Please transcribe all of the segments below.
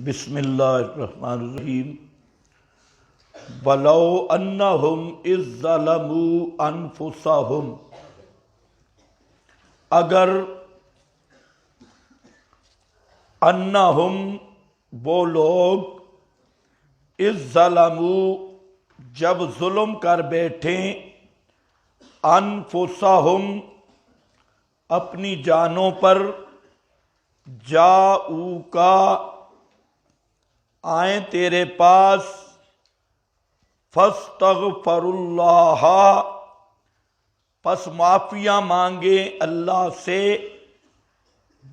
بسم اللہ الرحمن الرحیم وَلَوْ أَنَّهُمْ إِذْ ظَلَمُوا أَنفُسَهُمْ، اگر انہم وہ لوگ اِذْ ظَلَمُوا جب ظلم کر بیٹھیں انفسہم اپنی جانوں پر جاؤکا آئیں تیرے پاس فاستغفر اللہ پس معافیاں مانگیں اللہ سے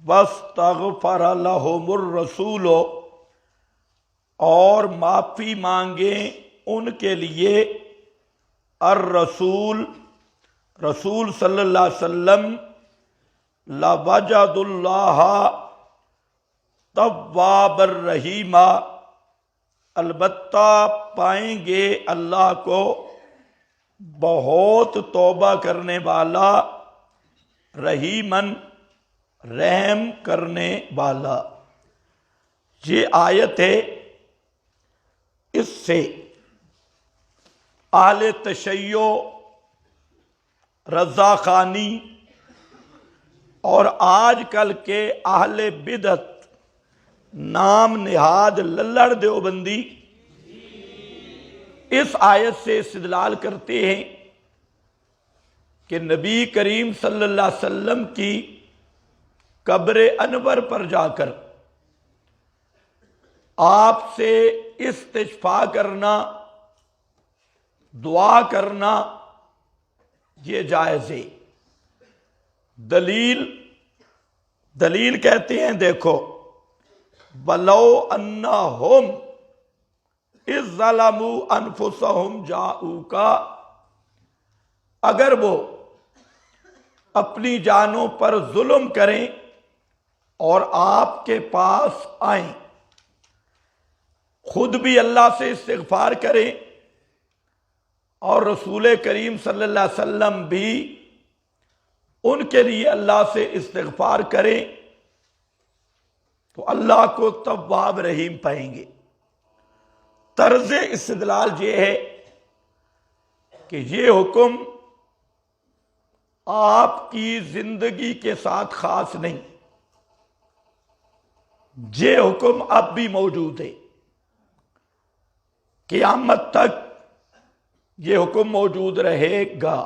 واستغفر لہم الرسول اور معافی مانگیں ان کے لیے الرسول رسول صلی اللہ علیہ وسلم لوجد اللہ تواب الرحیم البتہ پائیں گے اللہ کو بہت توبہ کرنے والا رحیمن رحم کرنے والا۔ یہ آیت ہے، اس سے اہل تشیع رضا خانی اور آج کل کے اہل بدعت نام نہاد للڑ دیوبندی اس آیت سے استدلال کرتے ہیں کہ نبی کریم صلی اللہ علیہ وسلم کی قبر انور پر جا کر آپ سے استشفاء کرنا، دعا کرنا یہ جائز ہے۔ دلیل کہتے ہیں دیکھو وَلَوْ أَنَّهُمْ إِذْ ظَلَمُوا أَنفُسَهُمْ جَاءُوكَ اگر وہ اپنی جانوں پر ظلم کریں اور آپ کے پاس آئیں، خود بھی اللہ سے استغفار کریں اور رسول کریم صلی اللہ علیہ وسلم بھی ان کے لیے اللہ سے استغفار کریں تو اللہ کو تواب رحیم پائیں گے۔ طرز استدلال یہ ہے کہ یہ حکم آپ کی زندگی کے ساتھ خاص نہیں، یہ حکم اب بھی موجود ہے، قیامت تک یہ حکم موجود رہے گا۔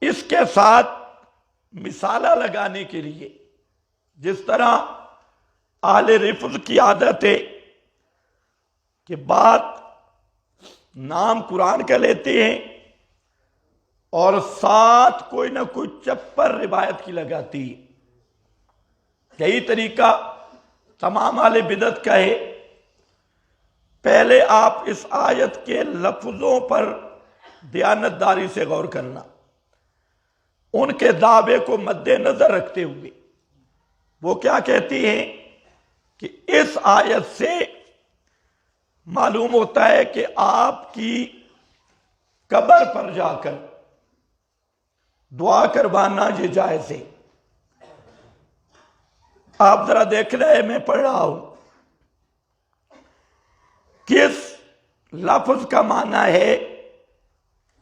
اس کے ساتھ مثالہ لگانے کے لیے جس طرح اہل رفض کی عادت ہے کہ بات نام قرآن کا لیتے ہیں اور ساتھ کوئی نہ کوئی چپر روایت کی لگاتی ہے، یہی طریقہ تمام اہل بدعت کا ہے۔ پہلے آپ اس آیت کے لفظوں پر دیانتداری سے غور کرنا، ان کے دعوے کو مد نظر رکھتے ہوئے وہ کیا کہتی ہیں کہ اس آیت سے معلوم ہوتا ہے کہ آپ کی قبر پر جا کر دعا کروانا یہ جائز ہے۔ آپ ذرا دیکھ رہے ہیں، میں پڑھ رہا ہوں، کس لفظ کا معنی ہے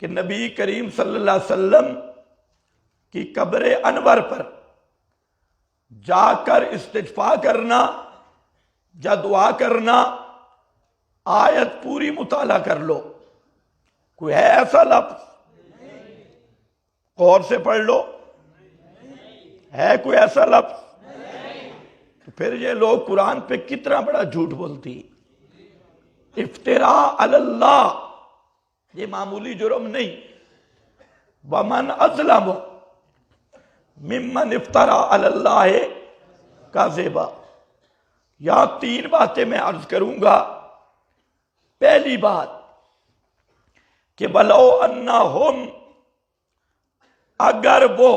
کہ نبی کریم صلی اللہ علیہ وسلم کی قبر انور پر جا کر استشفاء کرنا یا دعا کرنا۔ آیت پوری مطالعہ کر لو، کوئی ہے ایسا لفظ؟ غور سے پڑھ لو، ہے کوئی ایسا لفظ؟ تو پھر یہ لوگ قرآن پہ کتنا بڑا جھوٹ بولتی۔ افتراء علی اللہ یہ معمولی جرم نہیں۔ ومن اظلم ممن افترا علی اللہ کاذبا۔ یہاں تین باتیں میں عرض کروں گا۔ پہلی بات کہ وَلَوْ أَنَّهُمْ اگر وہ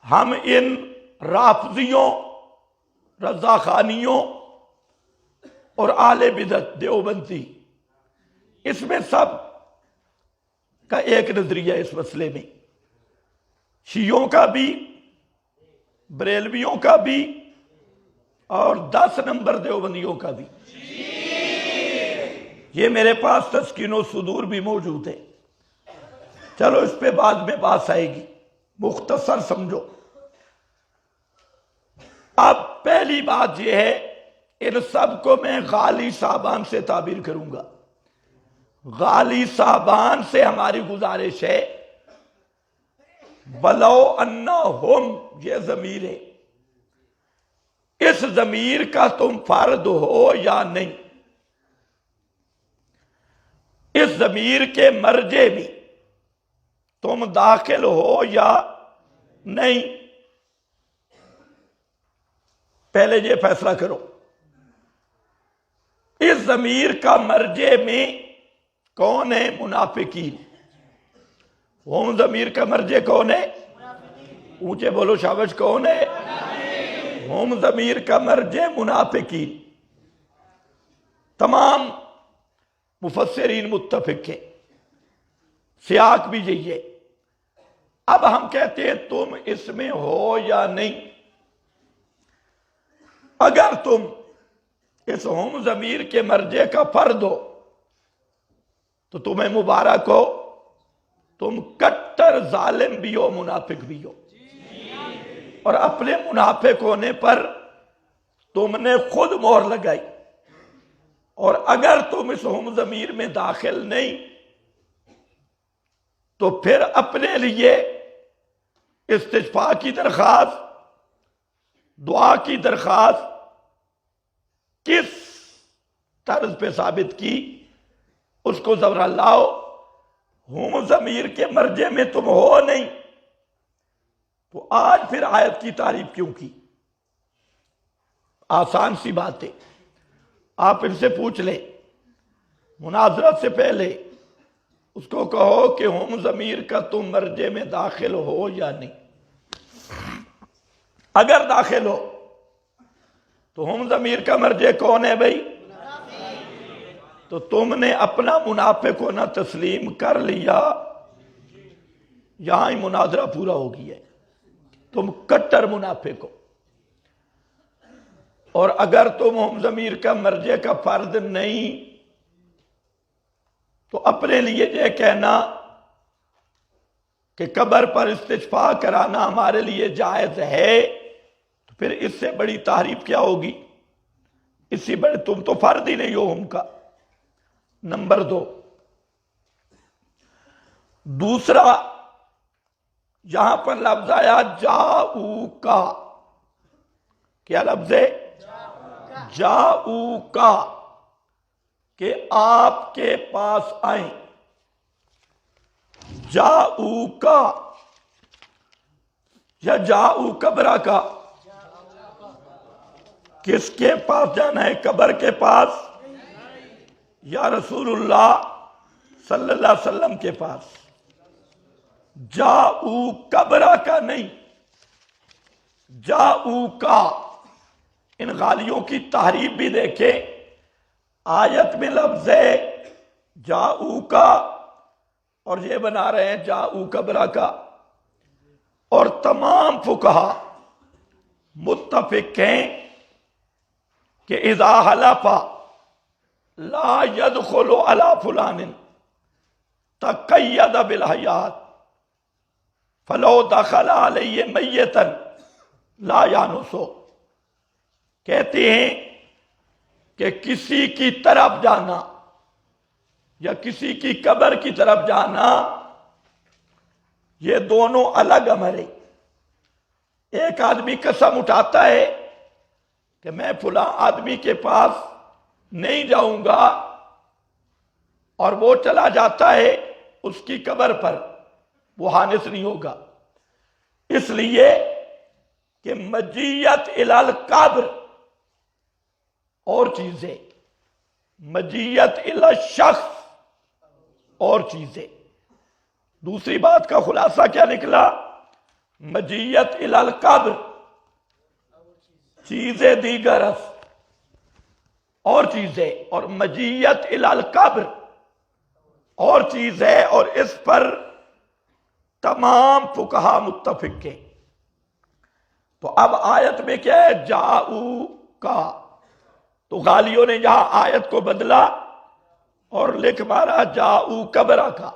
ہم ان رافضیوں، رضا خانیوں اور اہل بدعت دیوبندی اس میں سب کا ایک نظریہ اس مسئلے میں، شیعوں کا بھی، بریلویوں کا بھی اور 10 نمبر دیوبندیوں کا بھی. یہ میرے پاس تسکین و صدور بھی موجود ہے. چلو اس پہ بعد میں بات آئے گی، مختصر سمجھو. اب پہلی بات یہ ہے، ان سب کو میں غالی صاحبان سے تعبیر کروں گا. غالی صاحبان سے ہماری گزارش ہے، بلو انہم، یہ ضمیر ہے، اس ضمیر کا تم فرد ہو یا نہیں، اس ضمیر کے مرجع بھی تم داخل ہو یا نہیں. پہلے یہ فیصلہ کرو، اس ضمیر کا مرجع میں کون ہے؟ منافقین. ہم ضمیر کا مرجع کون ہے؟ اونچے بولو شابش، کون ہے؟ ہم ضمیر کا مرجع منافقین. تمام مفسرین متفق ہیں، سیاق بھی یہی ہے. اب ہم کہتے ہیں تم اس میں ہو یا نہیں. اگر تم اس ہم ضمیر کے مرجع کا فرد ہو تو تمہیں مبارک ہو، تم کٹر ظالم بھی ہو، منافق بھی ہو. اور اپنے منافق ہونے پر تم نے خود مہر لگائی. اور اگر تم اس ہم ضمیر میں داخل نہیں تو پھر اپنے لیے استشفاء کی درخواست، دعا کی درخواست کس طرز پہ ثابت کی؟ اس کو ذرا لاؤ. ہم ضمیر کے مرجع میں تم ہو نہیں تو آج پھر آیت کی تعریف کیوں کی؟ آسان سی بات ہے. آپ ان سے پوچھ لیں مناظرت سے پہلے، اس کو کہو کہ ہم ضمیر کا تم مرجع میں داخل ہو یا نہیں. اگر داخل ہو تو ہم ضمیر کا مرجع کون ہے بھائی؟ تو تم نے اپنا منافق ہونا تسلیم کر لیا. یہاں ہی مناظرہ پورا ہو گیا ہے. تم کٹر منافق ہو. اور اگر تم ہم ضمیر کا مرجع کا فرد نہیں تو اپنے لیے یہ کہنا کہ قبر پر استشفاء کرانا ہمارے لیے جائز ہے تو پھر اس سے بڑی تعریف کیا ہوگی؟ اسی بڑے تم تو فرد ہی نہیں ہو ہم کا. نمبر 2، دوسرا یہاں پر لفظ آیا جاؤکا. کیا لفظ ہے؟ جاؤکا، کہ آپ کے پاس آئیں. جاؤکا یا جاؤ قبرہ کا، کس کے پاس جانا ہے؟ قبر کے پاس یا رسول اللہ صلی اللہ علیہ وسلم کے پاس؟ جاؤ قبرہ کا نہیں، جاؤ کا. ان غالیوں کی تحریف بھی دیکھیں. آیت میں لفظ ہے جاؤ کا اور یہ بنا رہے ہیں جاؤ قبرہ کا. اور تمام فقہا متفق ہیں کہ اذا حلف لا يدخل على فلان تقید بالحیات فلو دخل علیہ میتا لا یانسو. کہتے ہیں کہ کسی کی طرف جانا یا کسی کی قبر کی طرف جانا یہ دونوں الگ امر ہے. ایک آدمی قسم اٹھاتا ہے کہ میں فلاں آدمی کے پاس نہیں جاؤں گا اور وہ چلا جاتا ہے اس کی قبر پر، وہ حانس نہیں ہوگا. اس لیے کہ مجیت الی القبر اور چیز ہے، مجیت الی الشخص اور چیز ہے. دوسری بات کا خلاصہ کیا نکلا؟ مجیت الی القبر چیزیں دیگر است اور چیز ہے، اور مجیت الی القبر اور چیز ہے. اور اس پر تمام فقہا متفق ہیں. تو اب آیت میں کیا ہے؟ جاؤ کا، تو غالیوں نے یہاں آیت کو بدلا اور لکھ مارا جاؤ قبرہ کا،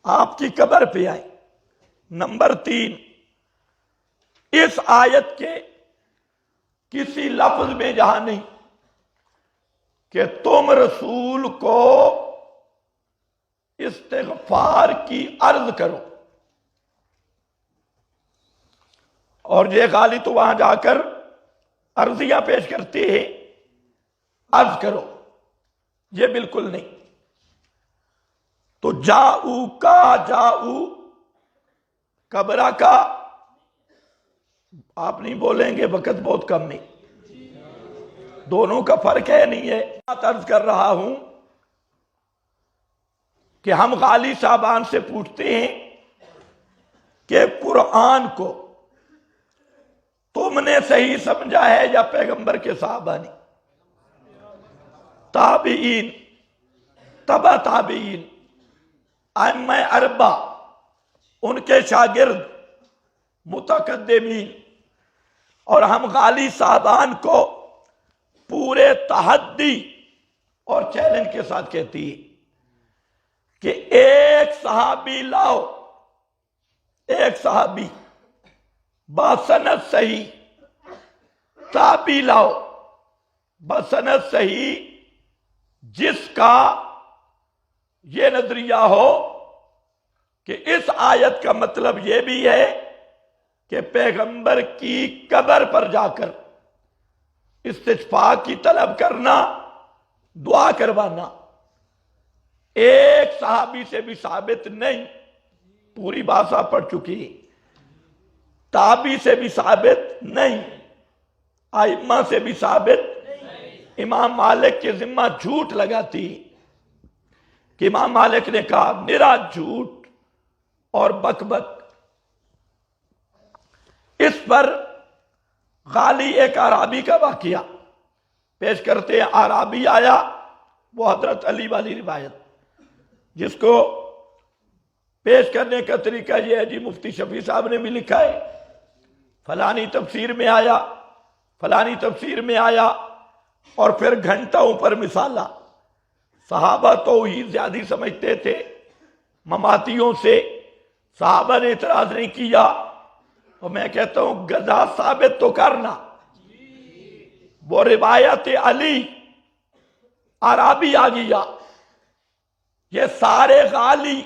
آپ کی قبر پہ آئے۔ نمبر 3، اس آیت کے کسی لفظ میں جہاں نہیں کہ تم رسول کو استغفار کی عرض کرو، اور یہ غالی تو وہاں جا کر عرضیاں پیش کرتے ہیں، عرض کرو، یہ بالکل نہیں۔ تو جاؤ کا، جاؤ قبرہ کا آپ نہیں بولیں گے، وقت بہت کم ہے، دونوں کا فرق ہے نہیں ہے۔ بات عرض کر رہا ہوں کہ ہم غالی صاحبان سے پوچھتے ہیں کہ قرآن کو تم نے صحیح سمجھا ہے یا پیغمبر کے صحابہ نے؟ تابعین، تبع تابعین، ائمہ اربع، ان کے شاگرد، متقدمین، اور ہم غالی صاحبان کو پورے تحدی اور چیلنج کے ساتھ کہتی ہے کہ ایک صحابی لاؤ، ایک صحابی بسند صحیح، تابعی لاؤ بسند صحیح، جس کا یہ نظریہ ہو کہ اس آیت کا مطلب یہ بھی ہے کہ پیغمبر کی قبر پر جا کر استشفاء کی طلب کرنا، دعا کروانا۔ ایک صحابی سے بھی ثابت نہیں، پوری بات آپ پڑھ چکی ہے، تابعی سے بھی ثابت نہیں، ائمہ سے بھی ثابت۔ امام مالک کے ذمہ جھوٹ لگاتی کہ امام مالک نے کہا میرا جھوٹ اور بک بک۔ اس پر غالی ایک اعرابی کا واقعہ پیش کرتے ہیں۔ اعرابی آیا، وہ حضرت علی والی روایت، جس کو پیش کرنے کا طریقہ یہ ہے جی مفتی شفیع صاحب نے بھی لکھا ہے، فلانی تفسیر میں آیا، فلانی تفسیر میں آیا، اور پھر گھنٹوں پر مثالہ۔ صحابہ تو ہی زیادہ سمجھتے تھے مماتیوں سے، صحابہ نے اعتراض نہیں کیا، اور میں کہتا ہوں گدھا ثابت تو کرنا۔ وہ روایت علی، اعرابی آ گیا، یہ سارے غالی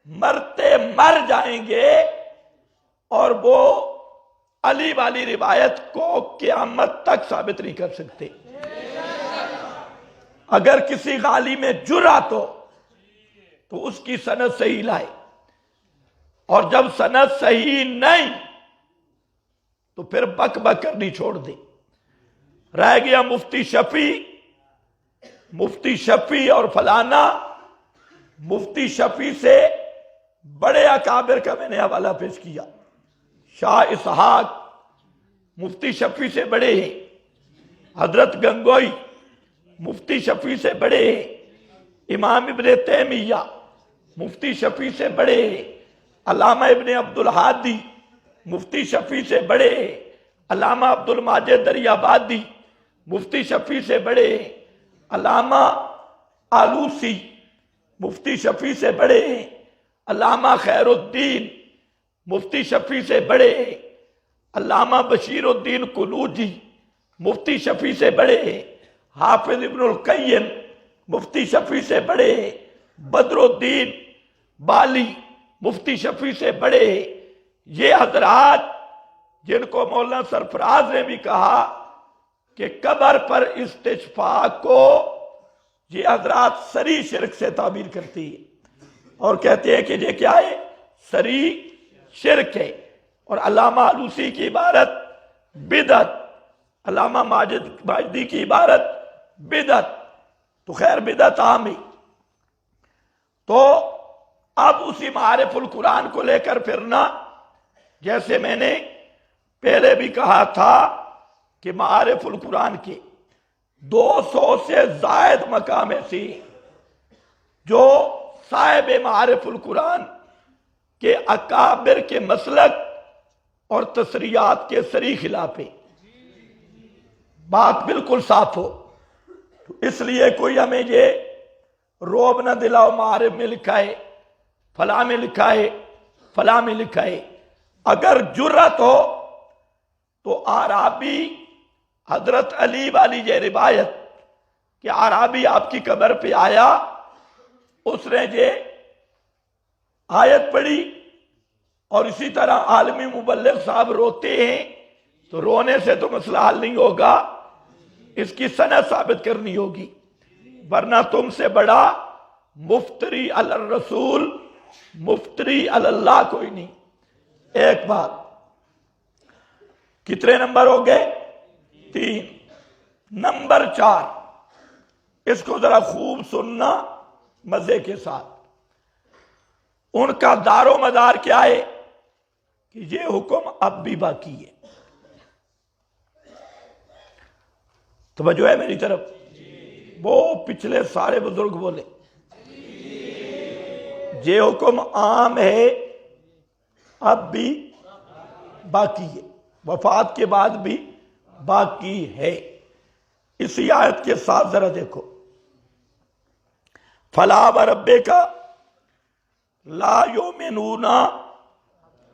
مرتے مر جائیں گے اور وہ علی والی روایت کو قیامت تک ثابت نہیں کر سکتے۔ اگر کسی غالی میں جرأت ہو تو اس کی سند صحیح لائے، اور جب سند صحیح نہیں تو پھر بک بک کرنی چھوڑ دے۔ رہ گیا مفتی شفیع، مفتی شفیع اور فلانا۔ مفتی شفیع سے بڑے اکابر کا میں نے حوالہ پیش کیا، شاہ اسحاق مفتی شفیع سے بڑے ہیں، حضرت گنگوئی مفتی شفیع سے بڑے ہیں، امام ابن تیمیہ مفتی شفیع سے بڑے ہیں، علامہ ابن عبدالہادی مفتی شفیع سے بڑے ہیں، علامہ عبد الماجد دریابادی مفتی شفیع سے بڑے ہیں، علامہ آلوسی مفتی شفیع سے بڑے ہیں، علامہ خیر الدین مفتی شفیع سے بڑے ہیں، علامہ بشیر الدین قنوجی مفتی شفیع سے بڑے ہیں، حافظ ابن القیم مفتی شفیع سے بڑے ہیں، بدر الدین بالی مفتی شفیع سے بڑے ہیں۔ یہ حضرات جن کو مولانا سرفراز نے بھی کہا کہ قبر پر استشفاء کو یہ حضرات صریح شرک سے تعبیر کرتی ہے، اور کہتے ہیں کہ یہ کیا ہے؟ صریح شرک ہے۔ اور علامہ آلوسی کی عبارت بدعت، علامہ ماجدی کی عبارت بدعت، تو خیر بدعت عام ہی۔ تو اب اسی معارف القرآن کو لے کر پھرنا، جیسے میں نے پہلے بھی کہا تھا کہ معارف القرآن کے 200 سے زائد مقام ایسے ہیں جو صاحب معارف القرآن کے اکابر کے مسلک اور تصریحات کے صریح خلاف ہیں۔ بات بالکل صاف ہو. تو اس لیے کوئی ہمیں یہ روب نہ دلاؤ معارف میں لکھا ہے، فلاں میں لکھا ہے، فلاں میں لکھا ہے. اگر جرت ہو تو اعرابی حضرت علی والی یہ روایت کہ اعرابی آپ کی قبر پہ آیا، اس نے یہ آیت پڑھی، اور اسی طرح عالمی مبلغ صاحب روتے ہیں، تو رونے سے تو مسئلہ حل نہیں ہوگا، اس کی سند ثابت کرنی ہوگی، ورنہ تم سے بڑا مفتری علی الرسول، مفتری علی اللہ کوئی نہیں. ایک بات. کتنے نمبر ہو گئے؟ 3. نمبر 4، اس کو ذرا خوب سننا مزے کے ساتھ. ان کا دار و مدار کیا ہے کہ یہ حکم اب بھی باقی ہے. توجہ ہے میری طرف؟ وہ پچھلے سارے بزرگ بولے یہ حکم عام ہے، اب بھی باقی ہے، وفات کے بعد بھی باقی ہے. اسی آیت کے ساتھ ذرا دیکھو، فلا وربک لا یؤمنون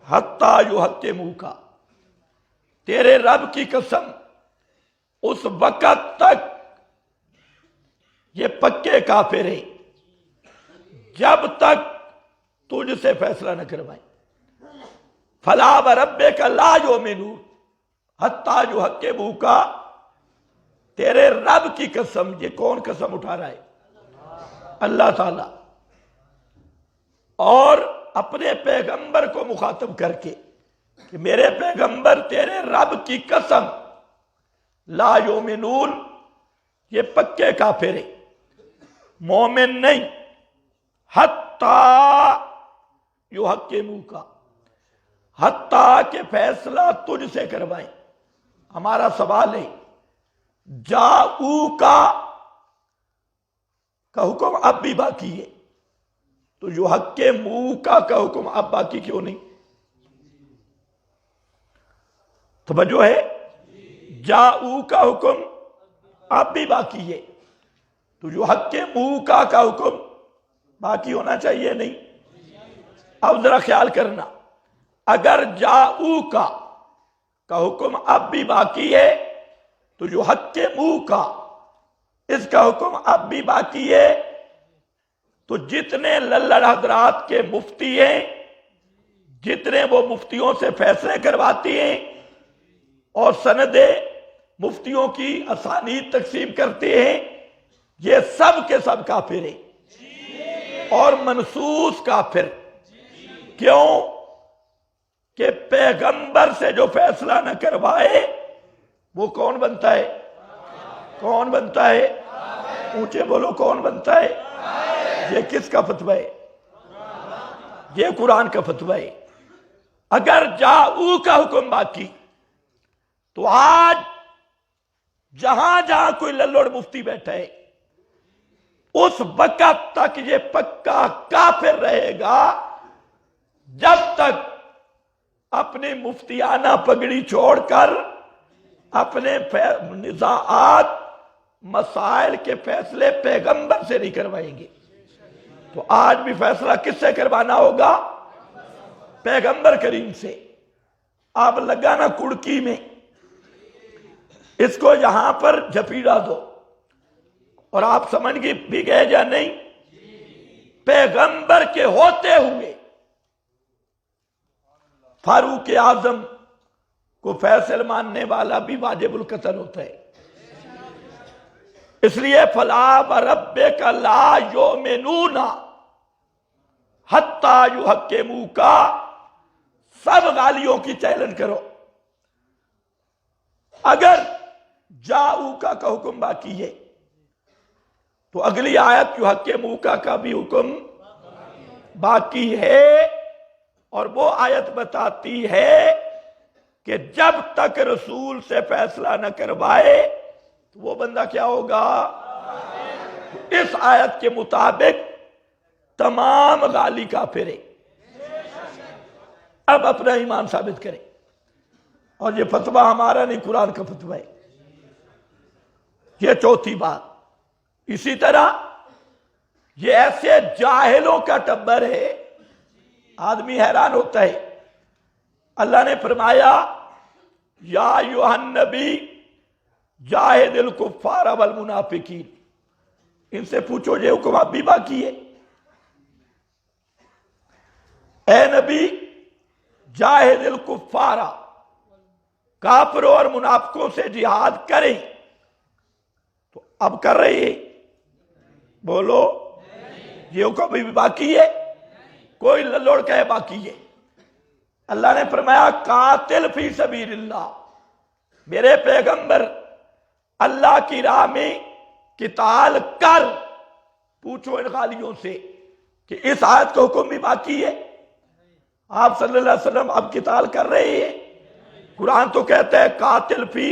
حتی یحکموک، تیرے رب کی قسم اس وقت تک یہ پکے کافر ہیں جب تک تجھ سے فیصلہ نہ کروائیں. فلا وربک لا یؤمنون حتی یحکموک، تیرے رب کی قسم. یہ کون قسم اٹھا رہا ہے؟ اللہ تعالی. اور اپنے پیغمبر کو مخاطب کر کے کہ میرے پیغمبر تیرے رب کی قسم لا یؤمنون، یہ پکے کافر ہیں، مومن نہیں. حتی یحکموک، حتیٰ کہ فیصلہ تجھ سے کروائیں. ہمارا سوال ہے، جاؤک کا حکم اب بھی باقی ہے، تو یحکموک کا حکم اب باقی کیوں نہیں؟ توجہ ہے؟ جاؤک کا حکم اب بھی باقی ہے، تو یحکموک کا حکم باقی ہونا چاہیے نہیں؟ اب ذرا خیال کرنا، اگر جاؤک کا حکم اب بھی باقی ہے تو یحکموک اس کا حکم اب بھی باقی ہے، تو جتنے للڑ حضرات کے مفتی ہیں، جتنے وہ مفتیوں سے فیصلے کرواتی ہیں اور سندیں مفتیوں کی اسانید تقسیم کرتے ہیں، یہ سب کے سب کافر ہیں اور منصوص کافر. کیوں؟ کہ پیغمبر سے جو فیصلہ نہ کروائے وہ کون بنتا ہے؟ کون بنتا ہے؟ اونچے بولو، کون بنتا ہے؟ یہ کس کا فتویٰ ہے؟ یہ قرآن کا فتویٰ ہے. اگر جاؤ کا حکم باقی، تو آج جہاں جہاں کوئی للڑ مفتی بیٹھا ہے اس وقت تک یہ پکا کافر رہے گا جب تک اپنی مفتیانہ پگڑی چھوڑ کر اپنے نزاعات مسائل کے فیصلے پیغمبر سے نہیں کروائیں گے. تو آج بھی فیصلہ کس سے کروانا ہوگا؟ پیغمبر کریم سے. آپ لگانا کڑکی میں، اس کو یہاں پر جھپیڑا دو اور آپ سمجھ بھی گئے یا نہیں؟ پیغمبر کے ہوتے ہوئے فاروق اعظم کو فیصل ماننے والا بھی واجب القتل ہوتا ہے. اس لیے فلا وربک لا یؤمنون حتی یحکموک، سب غالیوں کی چیلنج کرو. اگر جاؤک کا حکم باقی ہے تو اگلی آیت یحکموک کا بھی حکم باقی ہے، اور وہ آیت بتاتی ہے کہ جب تک رسول سے فیصلہ نہ کروائے تو وہ بندہ کیا ہوگا؟ اس آیت کے مطابق تمام غالی کافر ہیں. اب اپنا ایمان ثابت کریں. اور یہ فتویٰ ہمارا نہیں، قرآن کا فتویٰ ہے. یہ چوتھی بات۔ اسی طرح یہ ایسے جاہلوں کا ٹبر ہے، آدمی حیران ہوتا ہے۔ اللہ نے فرمایا یا ایھا النبی جاہد الکفار والمنافقین، ان سے پوچھو یہ حکم اب بھی باقی ہے؟ اے نبی جاہد الکفار، کافروں اور منافقوں سے جہاد کریں، تو اب کر رہے ہیں؟ بولو، یہ حکم بھی باقی ہے؟ کوئی لڑ کے باقی ہے؟ اللہ نے فرمایا قاتل فی سبیل اللہ، میرے پیغمبر اللہ کی راہ میں قتال کر۔ پوچھو ان غالیوں سے کہ اس آیت کا حکم بھی باقی ہے؟ آپ صلی اللہ علیہ وسلم اب قتال کر رہے ہیں؟ قرآن تو کہتا ہے قاتل فی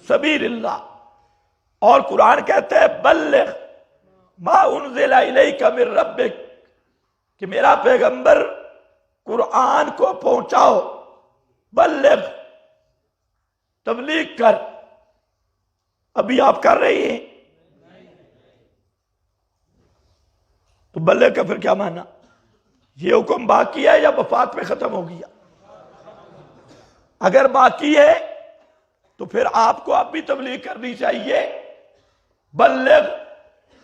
سبیل اللہ، اور قرآن کہتا ہے بلغ ما انزل الیک من ربک، کہ میرا پیغمبر قرآن کو پہنچاؤ، بلغ، تبلیغ کر۔ ابھی آپ کر رہے ہیں؟ تو بلغ کا پھر کیا معنی؟ یہ حکم باقی ہے یا وفات میں ختم ہو گیا؟ اگر باقی ہے تو پھر آپ کو اب بھی تبلیغ کرنی چاہیے، بلغ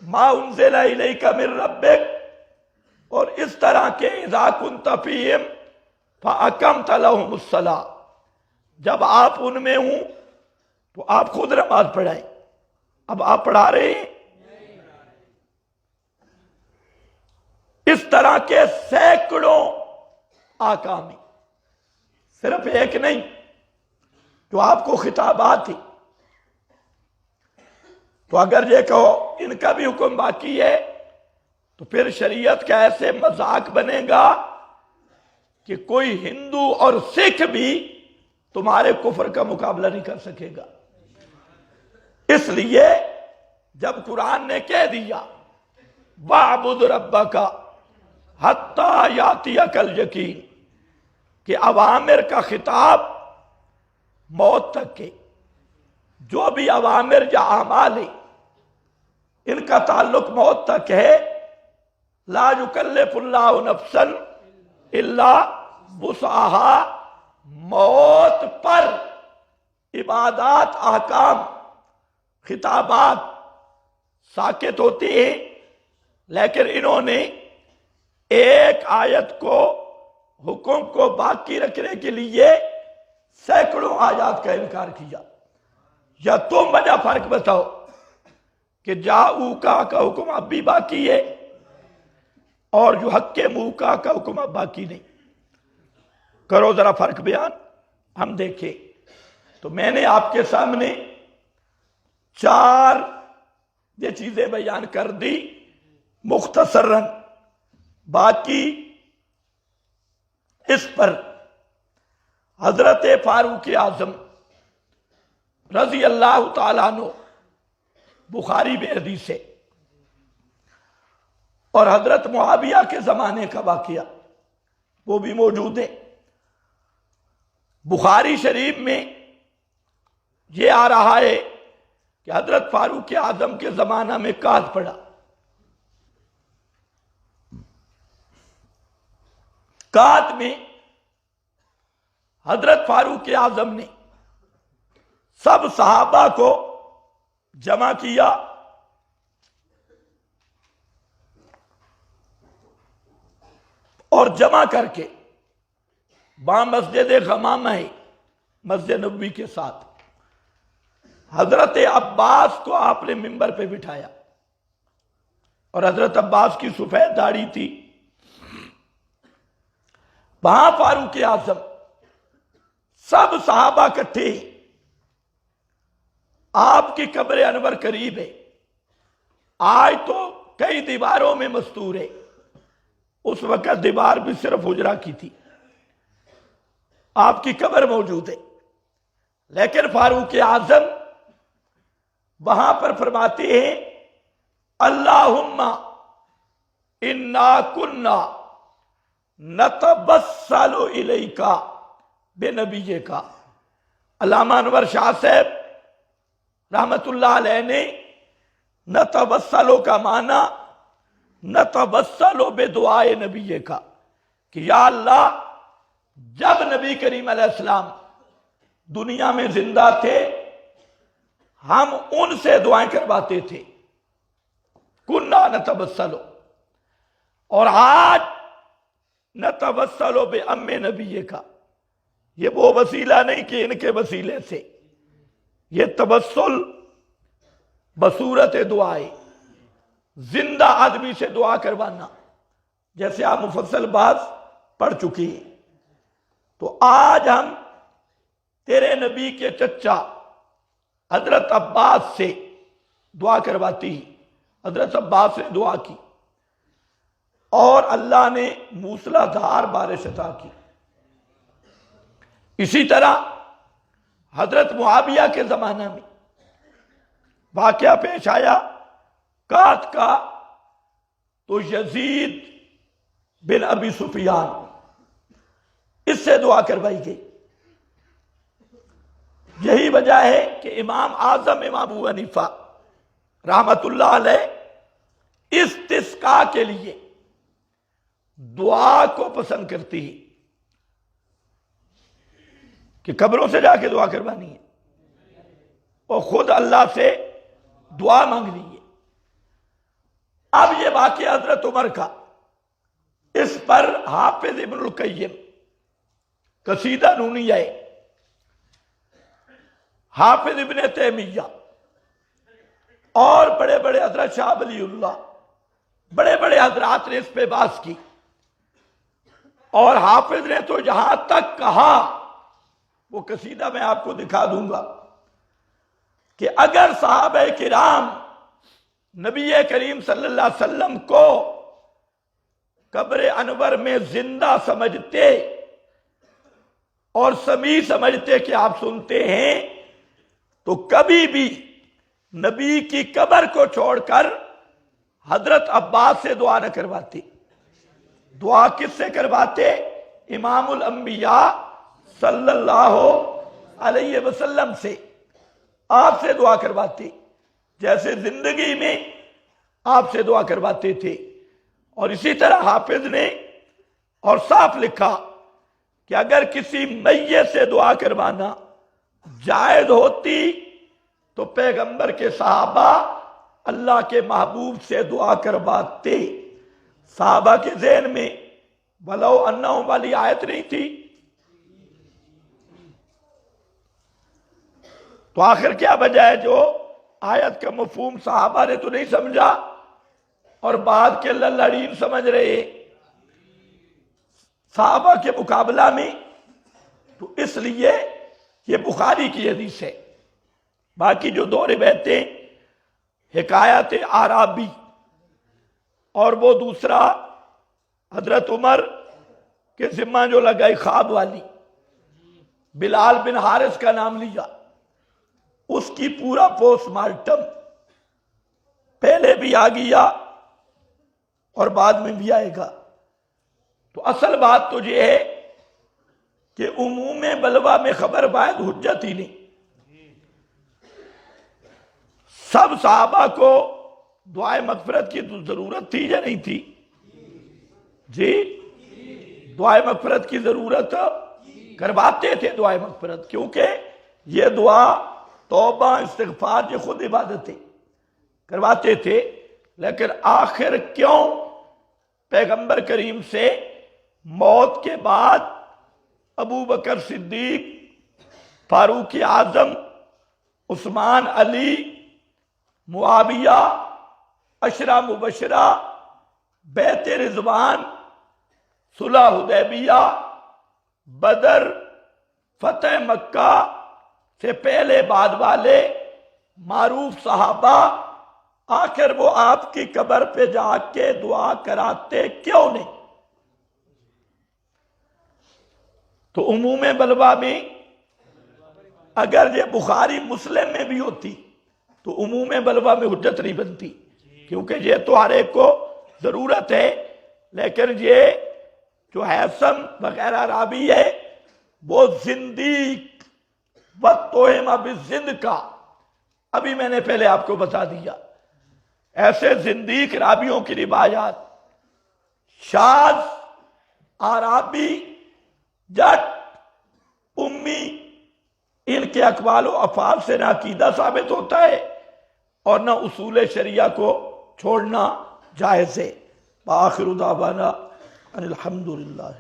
ما انزل الیک من ربک۔ اور اس طرح کے اذا کنت فیہم فاقمت لہم الصلاۃ، جب آپ ان میں ہوں تو آپ خود نماز پڑھائیں۔ اب آپ پڑھا رہے ہیں؟ اس طرح کے سینکڑوں آکام، صرف ایک نہیں، جو آپ کو خطابات تھی۔ تو اگر یہ کہو ان کا بھی حکم باقی ہے تو پھر شریعت کا ایسے مذاق بنے گا کہ کوئی ہندو اور سکھ بھی تمہارے کفر کا مقابلہ نہیں کر سکے گا۔ اس لیے جب قرآن نے کہہ دیا وَاعْبُدْ رَبَّكَ حَتَّى يَأْتِيَكَ الْيَقِينُ، کہ اوامر کا خطاب موت تک کے، جو بھی اوامر یا اعمال ہیں ان کا تعلق موت تک ہے۔ لا یکلف اللہ نفسا الا وسعها، موت پر عبادات، احکام، خطابات ساکت ہوتی ہیں، لیکن انہوں نے ایک آیت کو، حکم کو باقی رکھنے کے لیے سینکڑوں آیات کا انکار کیا۔ یا تم وجہ فرق بتاؤ کہ جاؤکا کا حکم اب بھی باقی ہے اور جو حق موکا کا حکم اب باقی نہیں۔ کرو ذرا فرق بیان، ہم دیکھیں۔ تو میں نے آپ کے سامنے 4 یہ چیزیں بیان کر دی مختصراً، باقی اس پر حضرت فاروق اعظم رضی اللہ تعالیٰ عنہ، بخاری میں حدیث ہے، اور حضرت معاویہ کے زمانے کا واقعہ وہ بھی موجود ہے۔ بخاری شریف میں یہ آ رہا ہے کہ حضرت فاروق اعظم کے زمانہ میں قحط پڑا۔ قحط میں حضرت فاروق اعظم نے سب صحابہ کو جمع کیا اور جمع کر کے وہاں مسجد غمامہ ہے، مسجد نبوی کے ساتھ، حضرت عباس کو آپ نے ممبر پہ بٹھایا، اور حضرت عباس کی سفید داڑھی تھی۔ وہاں فاروق اعظم، سب صحابہ اکٹھے، آپ کی قبر انور قریب ہے، آج تو کئی دیواروں میں مستور ہے، اس وقت دیوار بھی صرف حجرہ کی تھی، آپ کی قبر موجود ہے۔ لیکن فاروق اعظم وہاں پر فرماتے ہیں اللہم انا کنا نتبسل الیکا بنبیکا۔ علامہ انور شاہ صاحب رحمت اللہ علیہ نے نتوسلو کا معنی نتوسلو بدعائے نبی کا، کہ یا اللہ جب نبی کریم علیہ السلام دنیا میں زندہ تھے ہم ان سے دعائیں کرواتے تھے، کننا نتوسلو، اور آج نتوسلو بام نبی کا، یہ وہ وسیلہ نہیں کہ ان کے وسیلے سے، یہ توسل بصورت دعائے، زندہ آدمی سے دعا کروانا، جیسے آپ مفصل بات پڑھ چکی ہیں۔ تو آج ہم تیرے نبی کے چچا حضرت عباس سے دعا کرواتی ہیں، حضرت عباس نے دعا کی اور اللہ نے موسلا دھار بارش عطا کی۔ اسی طرح حضرت معاویہ کے زمانہ میں واقعہ پیش آیا کات کا، تو یزید بن ابی سفیان اس سے دعا کروائی گئی۔ یہی وجہ ہے کہ امام اعظم امام ابو حنیفہ رحمت اللہ علیہ استسقاء کے لیے دعا کو پسند کرتی ہے کہ قبروں سے جا کے دعا کروانی ہے اور خود اللہ سے دعا مانگنی ہے۔ اب یہ واقعہ حضرت عمر کا، اس پر حافظ ابن القیم قصیدہ نونیہ، حافظ ابن تیمیہ اور بڑے بڑے حضرت شاہ ولی اللہ، بڑے بڑے حضرات نے اس پہ بحث کی، اور حافظ نے تو جہاں تک کہا، وہ قصیدہ میں آپ کو دکھا دوں گا، کہ اگر صحابہ کرام نبی کریم صلی اللہ علیہ وسلم کو قبر انور میں زندہ سمجھتے اور سمیع سمجھتے کہ آپ سنتے ہیں، تو کبھی بھی نبی کی قبر کو چھوڑ کر حضرت عباس سے دعا نہ کرواتے۔ دعا کس سے کرواتے؟ امام الانبیاء صلی اللہ علیہ وسلم سے، آپ سے دعا کرواتے، جیسے زندگی میں آپ سے دعا کرواتے تھے۔ اور اسی طرح حافظ نے اور صاف لکھا کہ اگر کسی میت سے دعا کروانا جائز ہوتی تو پیغمبر کے صحابہ اللہ کے محبوب سے دعا کرواتے۔ صحابہ کے ذہن میں ولو انہم والی آیت نہیں تھی، تو آخر کیا وجہ ہے جو آیت کا مفہوم صحابہ نے تو نہیں سمجھا اور بعد کے لڑین سمجھ رہے صحابہ کے مقابلہ میں؟ تو اس لیے یہ بخاری کی حدیث ہے۔ باقی جو دو روایتیں حکایت اعرابی اور وہ دوسرا حضرت عمر کے ذمہ جو لگائی خواب والی، بلال بن حارث کا نام لیا، اس کی پورا پوسٹ مارٹم پہلے بھی آ گیا اور بعد میں بھی آئے گا۔ تو اصل بات تو یہ ہے کہ عموم بلوہ میں خبر واحد حجت ہی نہیں۔ سب صحابہ کو دعائے مغفرت کی ضرورت تھی یا نہیں تھی؟ جی، دعائے مغفرت کی ضرورت کرواتے تھے دعائے مغفرت، کیونکہ یہ دعا توبہ استغفار یہ خود عبادتیں کرواتے تھے۔ لیکن آخر کیوں پیغمبر کریم سے موت کے بعد ابو بکر صدیق، فاروق اعظم، عثمان، علی، معاویہ، عشرہ مبشرہ، بیعت رضوان، صلح حدیبیہ، بدر، فتح مکہ سے پہلے بعد والے معروف صحابہ آخر وہ آپ کی قبر پہ جا کے دعا کراتے کیوں نہیں؟ تو عموم بلوہ میں اگر یہ بخاری مسلم میں بھی ہوتی تو عموم بلوہ میں حجت نہیں بنتی، کیونکہ یہ تو ہر ایک کو ضرورت ہے۔ لیکن یہ جو حیثم وغیرہ راوی ہے وہ زندیق وَتُّهِمَ بِالزِّنْدِ کا ابھی میں نے پہلے آپ کو بتا دیا، ایسے زندیق راویوں کی روایات، شاذ، آرابی، جٹ، امی، ان کے اقوال و افعال سے نہ عقیدہ ثابت ہوتا ہے اور نہ اصول شریعہ کو چھوڑنا جائز ہے۔ وآخر دعوانا ان الحمدللہ۔